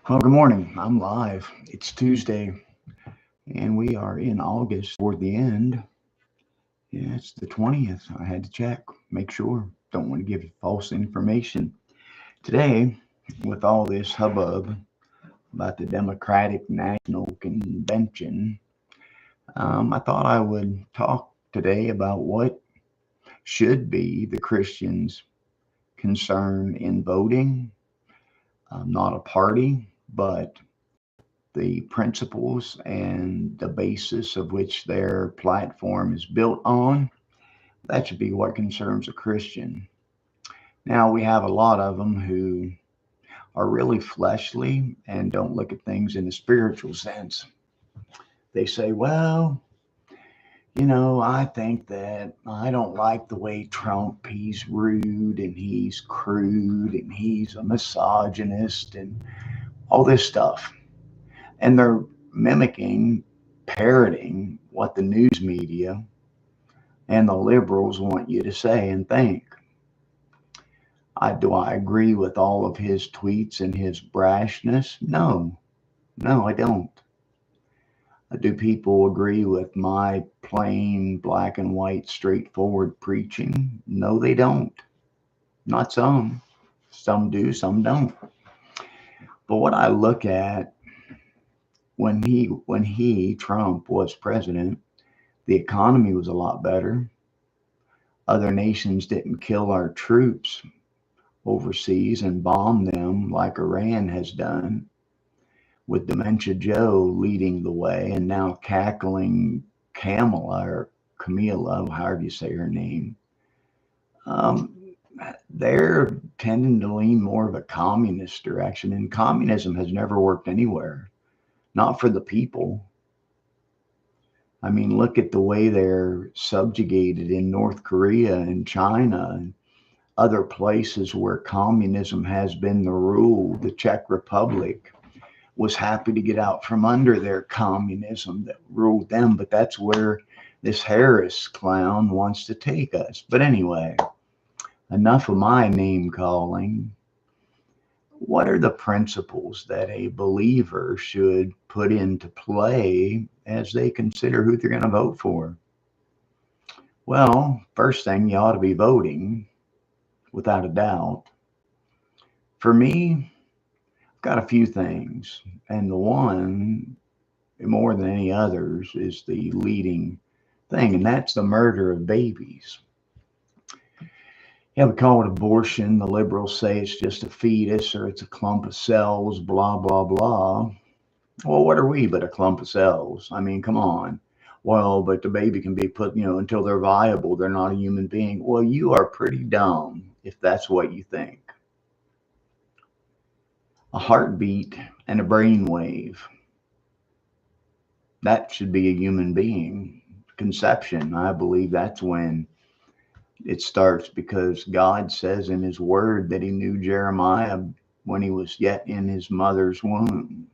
Well, good morning. I'm live. It's Tuesday, and we are in August toward the end. Yeah, it's the 20th. I had to check, make sure. Don't want to give you false information. Today, with all this hubbub about the Democratic National Convention, I thought I would talk today about what should be the Christians' concern in voting. Not a party, but the principles and the basis of which their platform is built on. That should be what concerns a Christian. Now, we have a lot of them who are really fleshly and don't look at things in a spiritual sense. They say, well, I think that I don't like the way Trump, he's rude and he's crude and he's a misogynist and all this stuff. And they're mimicking, parroting what the news media and the liberals want you to say and think. Do I agree with all of his tweets and his brashness? No, no, I don't. Do people agree with my plain black and white straightforward preaching? No, they don't. Not some. Some do, some don't. But what I look at when he Trump was president, the economy was a lot better. Other nations didn't kill our troops overseas and bomb them like Iran has done, with Dementia Joe leading the way and now cackling Kamala or Camila, however you say her name. Um, they're tending to lean more of a communist direction, and communism has never worked anywhere, not for the people. I mean, look at the way they're subjugated in North Korea and China and other places where communism has been the rule. The Czech Republic was happy to get out from under their communism that ruled them, but that's where this Harris clown wants to take us. But anyway, enough of my name calling. What are the principles that a believer should put into play as they consider who they're going to vote for? Well, first thing, you ought to be voting without a doubt. For me, I've got a few things, and the one more than any others is the leading thing, and that's the murder of babies. Yeah, we call it abortion. The liberals say it's just a fetus or it's a clump of cells, blah, blah, blah. Well, what are we but a clump of cells? I mean, come on. Well, but the baby can be put, until they're viable. They're not a human being. Well, you are pretty dumb if that's what you think. A heartbeat and a brain wave, that should be a human being. Conception, I believe that's when it starts, because God says in his word that he knew Jeremiah when he was yet in his mother's womb.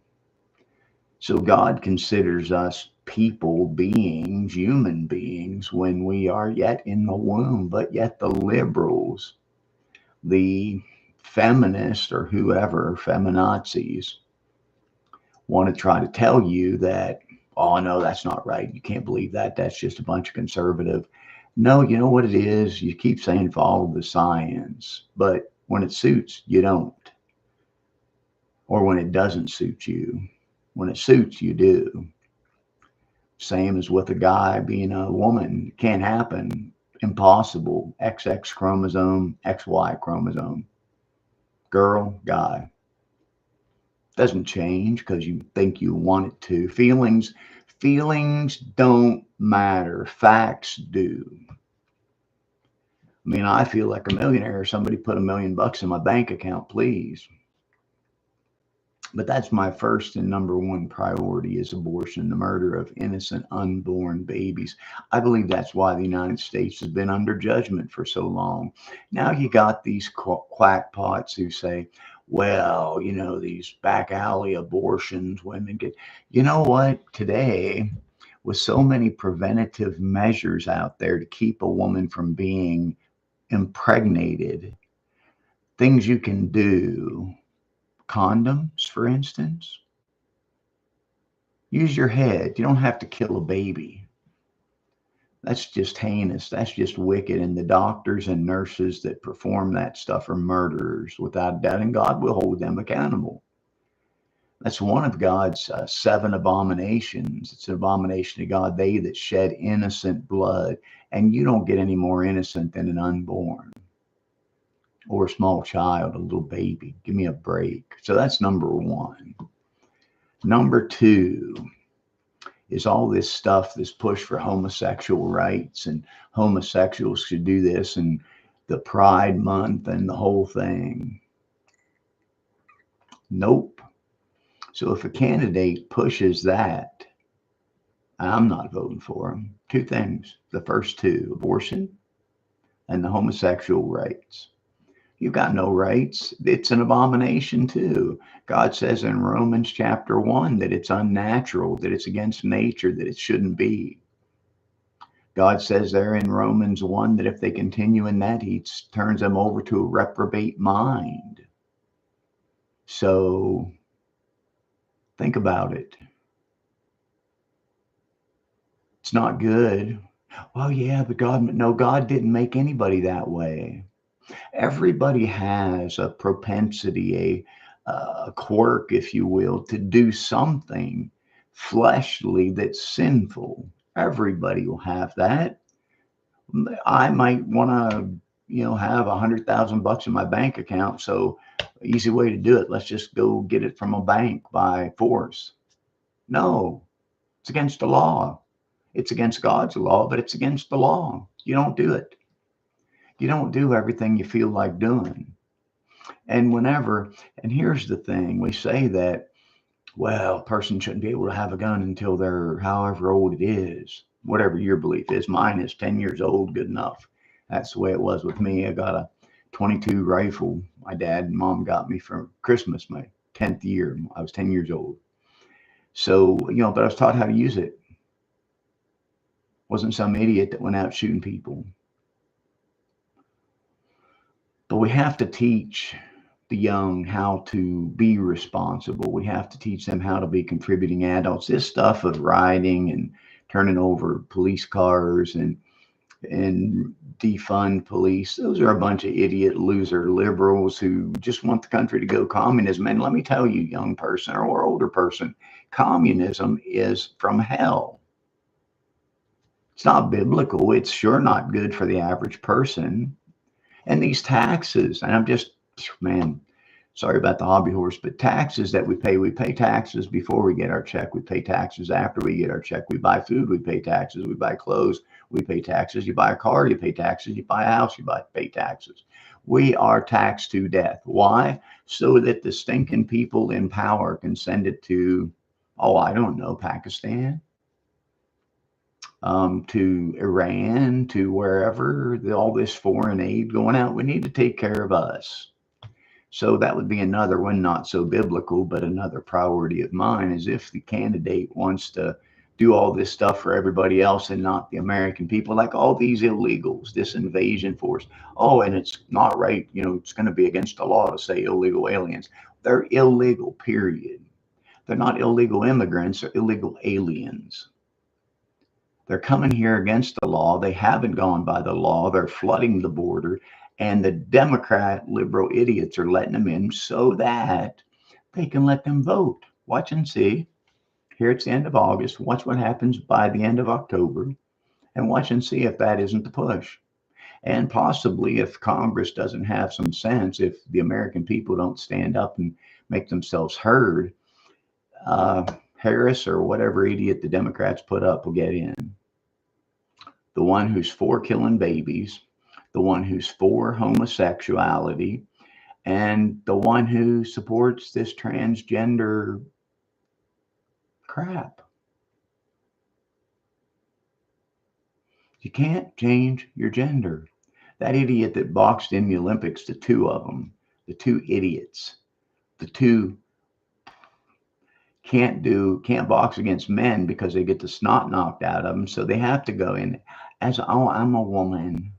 So God considers us people, beings, human beings, when we are yet in the womb. But yet the liberals, the feminists or whoever, feminazis, want to try to tell you that, oh, no, that's not right. You can't believe that. That's just a bunch of conservative. No, you know what it is? You keep saying follow the science, but when it suits, you don't. Or when it doesn't suit you. When it suits, you do. Same as with a guy being a woman. Can't happen. Impossible. XX chromosome, XY chromosome. Girl, guy. Doesn't change because you think you want it to. Feelings don't matter. Facts do. I mean, I feel like a millionaire. Somebody put $1 million in my bank account, please. But that's my first and number one priority is abortion, the murder of innocent unborn babies. I believe that's why the United States has been under judgment for so long. Now you got these quackpots who say, well, these back alley abortions, women get, you know what, today, with so many preventative measures out there to keep a woman from being impregnated, things you can do condoms, for instance. Use your head. You don't have to kill a baby. That's just heinous. That's just wicked. And the doctors and nurses that perform that stuff are murderers, without doubt, and God will hold them accountable. That's one of God's 7 abominations. It's an abomination to God, they that shed innocent blood. And you don't get any more innocent than an unborn or a small child, a little baby. Give me a break. So that's number 1. Number 2 is all this stuff, this push for homosexual rights, and homosexuals should do this, and the Pride Month and the whole thing. Nope. So if a candidate pushes that, I'm not voting for him. 2 things. The first 2, abortion and the homosexual rights. You've got no rights. It's an abomination too. God says in Romans chapter 1 that it's unnatural, that it's against nature, that it shouldn't be. God says there in Romans 1 that if they continue in that, he turns them over to a reprobate mind. So think about it. It's not good. Oh yeah, but God didn't make anybody that way. Everybody has a propensity, a quirk, if you will, to do something fleshly that's sinful. Everybody will have that. I might want to, have $100,000 in my bank account. So easy way to do it. Let's just go get it from a bank by force. No, it's against the law. It's against God's law, but it's against the law. You don't do it. You don't do everything you feel like doing. And here's the thing, we say that, well, a person shouldn't be able to have a gun until they're however old it is, whatever your belief is. Mine is 10 years old, good enough. That's the way it was with me. I got a 22 rifle my dad and mom got me for Christmas, my 10th year. I was 10 years old. So, but I was taught how to use it. Wasn't some idiot that went out shooting people. But we have to teach the young how to be responsible. We have to teach them how to be contributing adults. This stuff of riding and turning over police cars and defund police, those are a bunch of idiot loser liberals who just want the country to go communism. And let me tell you, young person or older person, communism is from hell. It's not biblical. It's sure not good for the average person. And these taxes, and I'm just, man, sorry about the hobby horse, but taxes that we pay taxes before we get our check. We pay taxes after we get our check. We buy food, we pay taxes. We buy clothes, we pay taxes. You buy a car, you pay taxes. You buy a house, you pay taxes. We are taxed to death. Why? So that the stinking people in power can send it to, I don't know, Pakistan, to Iran, to wherever, all this foreign aid going out. We need to take care of us. So that would be another one, not so biblical, but another priority of mine is if the candidate wants to do all this stuff for everybody else and not the American people, like all these illegals, this invasion force. And it's not right. It's going to be against the law to say illegal aliens. They're illegal, period. They're not illegal immigrants, they're illegal aliens. They're coming here against the law. They haven't gone by the law. They're flooding the border. And the Democrat liberal idiots are letting them in so that they can let them vote. Watch and see. Here it's the end of August. Watch what happens by the end of October. And watch and see if that isn't the push. And possibly if Congress doesn't have some sense, if the American people don't stand up and make themselves heard, Harris or whatever idiot the Democrats put up will get in. The one who's for killing babies, the one who's for homosexuality, and the one who supports this transgender crap. You can't change your gender. That idiot that boxed in the Olympics, the 2 of them, the 2 idiots, the 2 can't box against men because they get the snot knocked out of them. So they have to go in as, I'm a woman.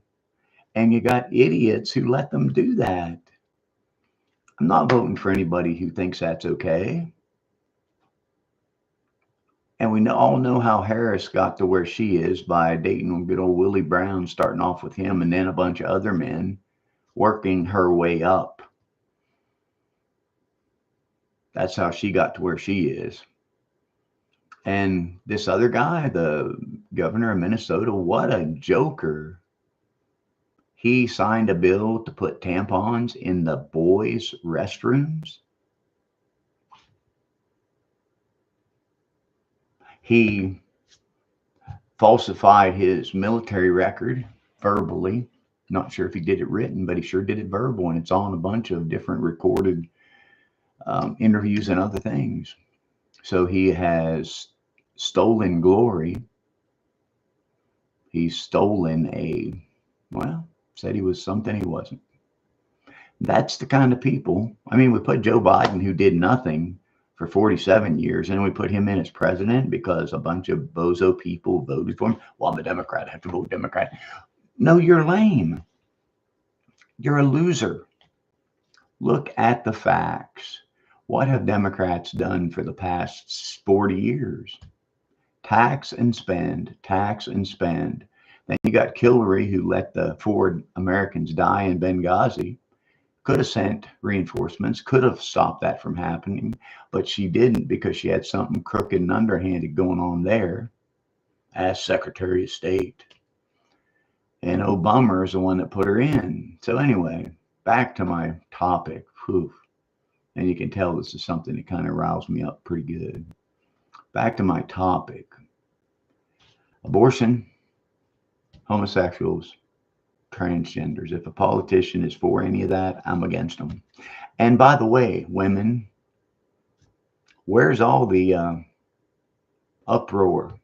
And you got idiots who let them do that. I'm not voting for anybody who thinks that's okay. And we all know how Harris got to where she is by dating good old Willie Brown, starting off with him and then a bunch of other men, working her way up. That's how she got to where she is. And this other guy, the governor of Minnesota, what a joker. He signed a bill to put tampons in the boys' restrooms. He falsified his military record verbally. Not sure if he did it written, but he sure did it verbal, and it's on a bunch of different recorded interviews and other things. So he has stolen glory. He's stolen said he was something he wasn't. That's the kind of people. I mean, we put Joe Biden, who did nothing for 47 years, and we put him in as president because a bunch of bozo people voted for him. Well, I'm a Democrat. I have to vote Democrat. No, you're lame. You're a loser. Look at the facts. What have Democrats done for the past 40 years? Tax and spend, tax and spend. Then you got Hillary, who let the 4 Americans die in Benghazi. Could have sent reinforcements, could have stopped that from happening, but she didn't because she had something crooked and underhanded going on there as Secretary of State. And Obama is the one that put her in. So anyway, back to my topic. Whew. And you can tell this is something that kind of riles me up pretty good. Back to my topic. Abortion, homosexuals, transgenders. If a politician is for any of that, I'm against them. And by the way, women, where's all the uproar?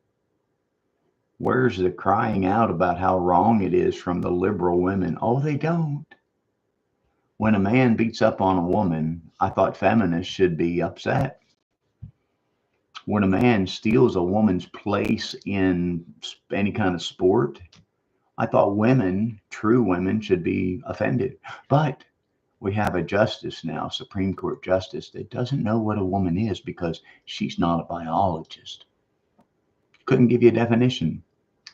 Where's the crying out about how wrong it is from the liberal women? Oh, they don't. When a man beats up on a woman, I thought feminists should be upset. When a man steals a woman's place in any kind of sport, I thought women, true women, should be offended. But we have a justice now, Supreme Court justice, that doesn't know what a woman is because she's not a biologist. Couldn't give you a definition.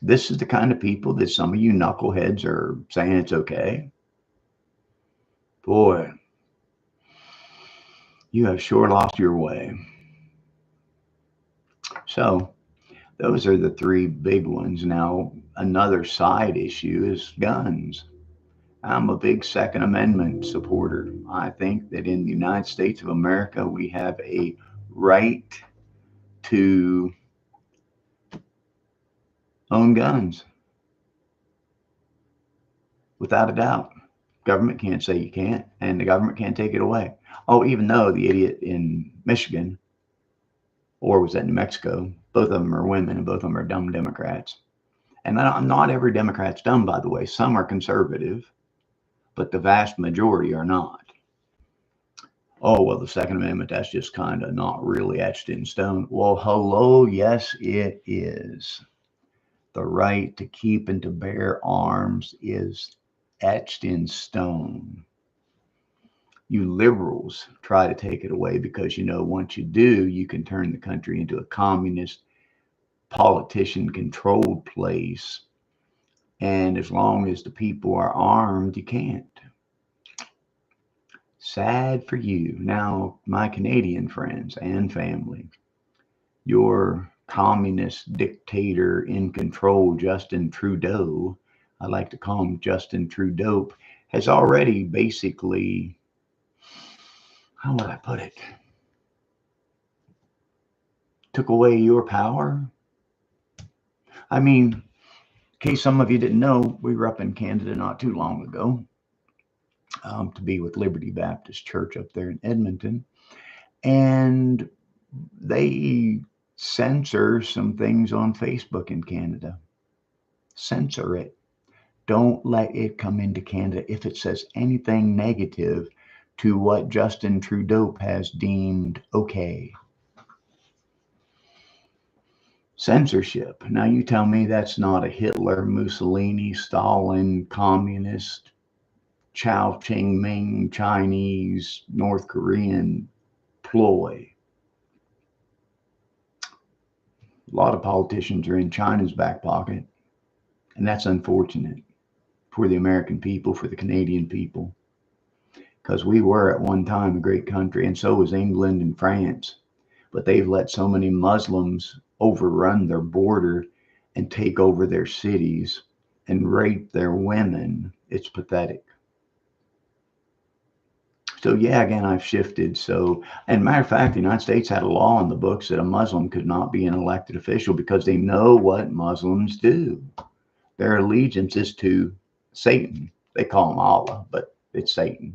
This is the kind of people that some of you knuckleheads are saying it's okay. Boy, you have sure lost your way. So those are the 3 big ones. Now, another side issue is guns. I'm a big Second Amendment supporter. I think that in the United States of America, we have a right to own guns. Without a doubt. Government can't say you can't, and the government can't take it away. Oh, even though the idiot in Michigan, or was that New Mexico, both of them are women and both of them are dumb Democrats. And not every Democrat's dumb, by the way. Some are conservative, but the vast majority are not. Oh, well, the Second Amendment, that's just kind of not really etched in stone. Well, hello, yes, it is. The right to keep and to bear arms is etched in stone. You liberals try to take it away because, once you do, you can turn the country into a communist, politician-controlled place. And as long as the people are armed, you can't. Sad for you. Now, my Canadian friends and family, your communist dictator in control, Justin Trudeau, I like to call him Justin Trudeau, has already basically, how would I put it, took away your power. I mean, in case some of you didn't know, we were up in Canada not too long ago to be with Liberty Baptist Church up there in Edmonton. And they censor some things on Facebook in Canada. Censor it. Don't let it come into Canada if it says anything negative to what Justin Trudeau has deemed okay. Censorship. Now you tell me that's not a Hitler, Mussolini, Stalin, communist Chow Ching Ming Chinese, North Korean ploy. A lot of politicians are in China's back pocket, and that's unfortunate for the American people, for the Canadian people, because we were at one time a great country, and so was England and France. But they've let so many Muslims overrun their border and take over their cities and rape their women. It's pathetic. So yeah, again, I've shifted. So, and matter of fact, the United States had a law in the books that a Muslim could not be an elected official because they know what Muslims do. Their allegiance is to Satan. They call him Allah, but it's Satan.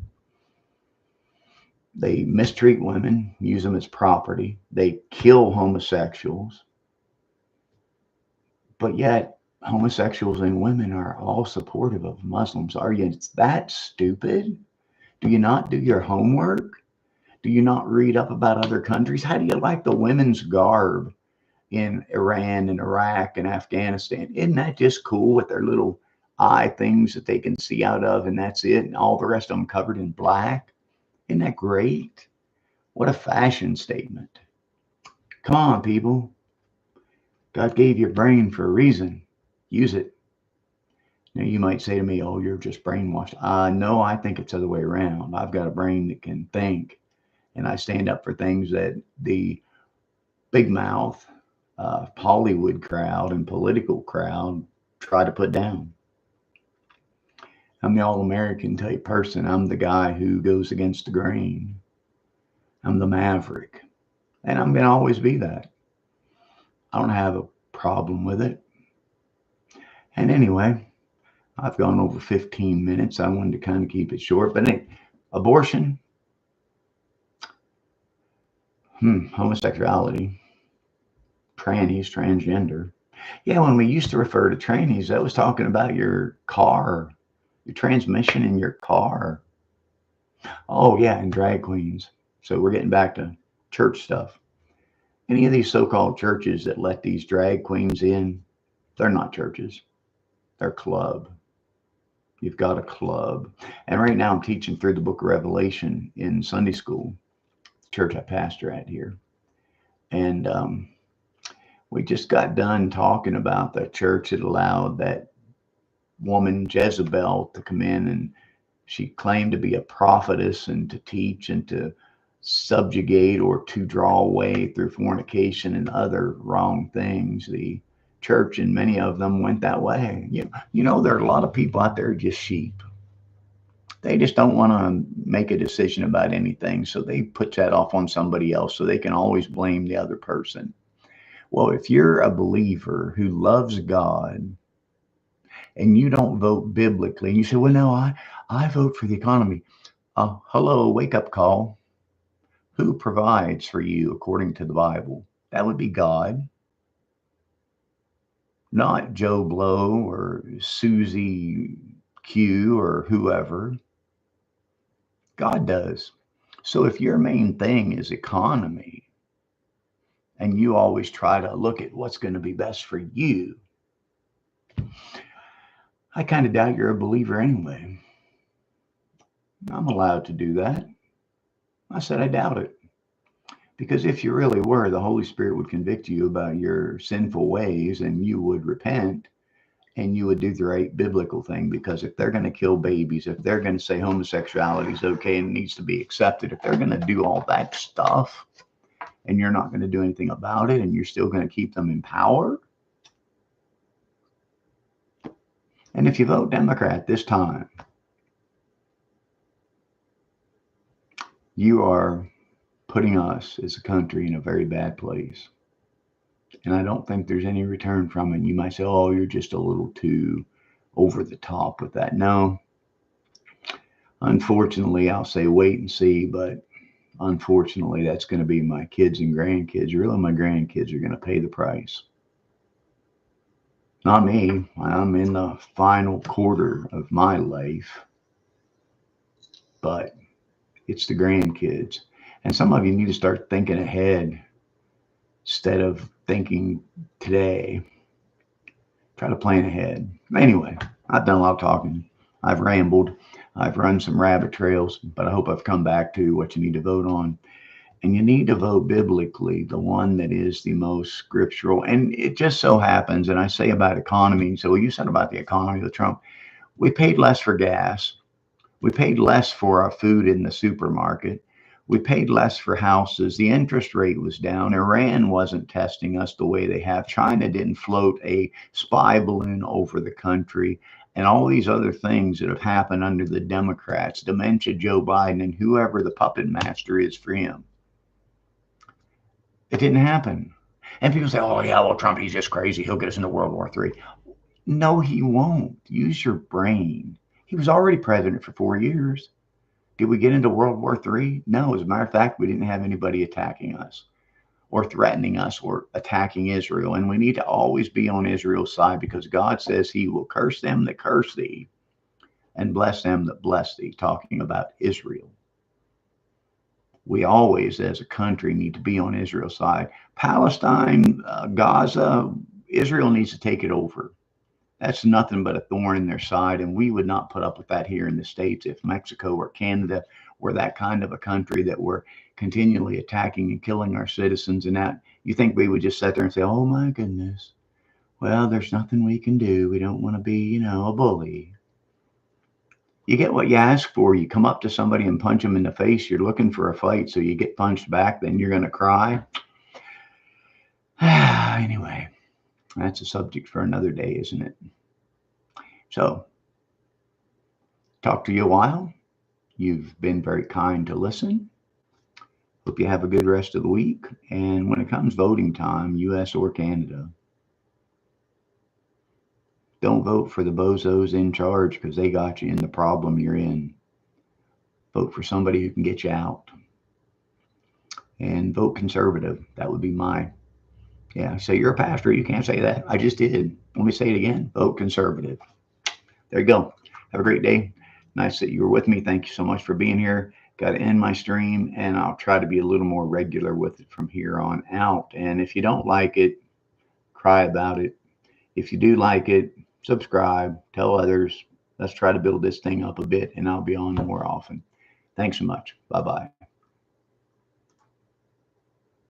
They mistreat women, use them as property. They kill homosexuals. But yet, homosexuals and women are all supportive of Muslims. Are you that stupid? Do you not do your homework? Do you not read up about other countries? How do you like the women's garb in Iran and Iraq and Afghanistan? Isn't that just cool with their little eye things that they can see out of, and that's it, and all the rest of them covered in black? Isn't that great? What a fashion statement. Come on, people. God gave you a brain for a reason. Use it. Now, you might say to me, oh, you're just brainwashed. No, I think it's the other way around. I've got a brain that can think, and I stand up for things that the big mouth Hollywood crowd and political crowd try to put down. I'm the all-American type person. I'm the guy who goes against the grain. I'm the maverick, and I'm going to always be that. I don't have a problem with it. And anyway, I've gone over 15 minutes. I wanted to kind of keep it short, but abortion, homosexuality, trannies, transgender. Yeah, when we used to refer to trannies, that was talking about your car, your transmission in your car. Oh, yeah, and drag queens. So we're getting back to church stuff. Any of these so-called churches that let these drag queens in, they're not churches. They're a club. You've got a club. And right now I'm teaching through the book of Revelation in Sunday school, the church I pastor at here. And we just got done talking about the church that allowed that woman Jezebel to come in, and she claimed to be a prophetess and to teach and to subjugate or to draw away through fornication and other wrong things. The church and many of them went that way. You know, there are a lot of people out there just sheep. They just don't want to make a decision about anything, so they put that off on somebody else so they can always blame the other person. Well, if you're a believer who loves God and you don't vote biblically, and you say, well, no, I vote for the economy. Hello, wake up call. Who provides for you according to the Bible? That would be God, not Joe Blow or Susie Q or whoever. God does. So if your main thing is economy and you always try to look at what's going to be best for you, I kind of doubt you're a believer anyway. I'm allowed to do that. I said I doubt it. Because if you really were, the Holy Spirit would convict you about your sinful ways and you would repent and you would do the right biblical thing. Because if they're going to kill babies, if they're going to say homosexuality is okay and needs to be accepted, if they're going to do all that stuff and you're not going to do anything about it and you're still going to keep them in power. And if you vote Democrat this time, you are putting us as a country in a very bad place. And I don't think there's any return from it. You might say, oh, you're just a little too over the top with that. No. Unfortunately, I'll say wait and see, but unfortunately, that's going to be my kids and grandkids. Really, my grandkids are going to pay the price. Not me. I'm in the final quarter of my life, but it's the grandkids. And some of you need to start thinking ahead instead of thinking today. Try to plan ahead. Anyway, I've done a lot of talking. I've rambled. I've run some rabbit trails, but I hope I've come back to what you need to vote on. And you need to vote biblically, the one that is the most scriptural. And it just so happens, and I say about economy, so you said about the economy with Trump, we paid less for gas. We paid less for our food in the supermarket. We paid less for houses. The interest rate was down. Iran wasn't testing us the way they have. China didn't float a spy balloon over the country. And all these other things that have happened under the Democrats, dementia Joe Biden, and whoever the puppet master is for him. It didn't happen. And people say, oh, yeah, well, Trump, he's just crazy. He'll get us into World War III. No, he won't. Use your brain. He was already president for 4 years. Did we get into World War III? No. As a matter of fact, we didn't have anybody attacking us or threatening us or attacking Israel. And we need to always be on Israel's side because God says he will curse them that curse thee and bless them that bless thee, talking about Israel. We always, as a country, need to be on Israel's side. Palestine, Gaza, Israel needs to take it over. That's nothing but a thorn in their side, and we would not put up with that here in the States if Mexico or Canada were that kind of a country that were continually attacking and killing our citizens. And that, you think we would just sit there and say, oh my goodness, well, there's nothing we can do. We don't want to be, a bully. You get what you ask for. You come up to somebody and punch them in the face. You're looking for a fight, so you get punched back, then you're going to cry. Anyway, that's a subject for another day, isn't it? So, talk to you a while. You've been very kind to listen. Hope you have a good rest of the week. And when it comes voting time, US or Canada, don't vote for the bozos in charge because they got you in the problem you're in. Vote for somebody who can get you out. And vote conservative. That would be so you're a pastor. You can't say that. I just did. Let me say it again. Vote conservative. There you go. Have a great day. Nice that you were with me. Thank you so much for being here. Got to end my stream, and I'll try to be a little more regular with it from here on out. And if you don't like it, cry about it. If you do like it, subscribe, tell others. Let's try to build this thing up a bit, and I'll be on more often. Thanks so much. Bye-bye.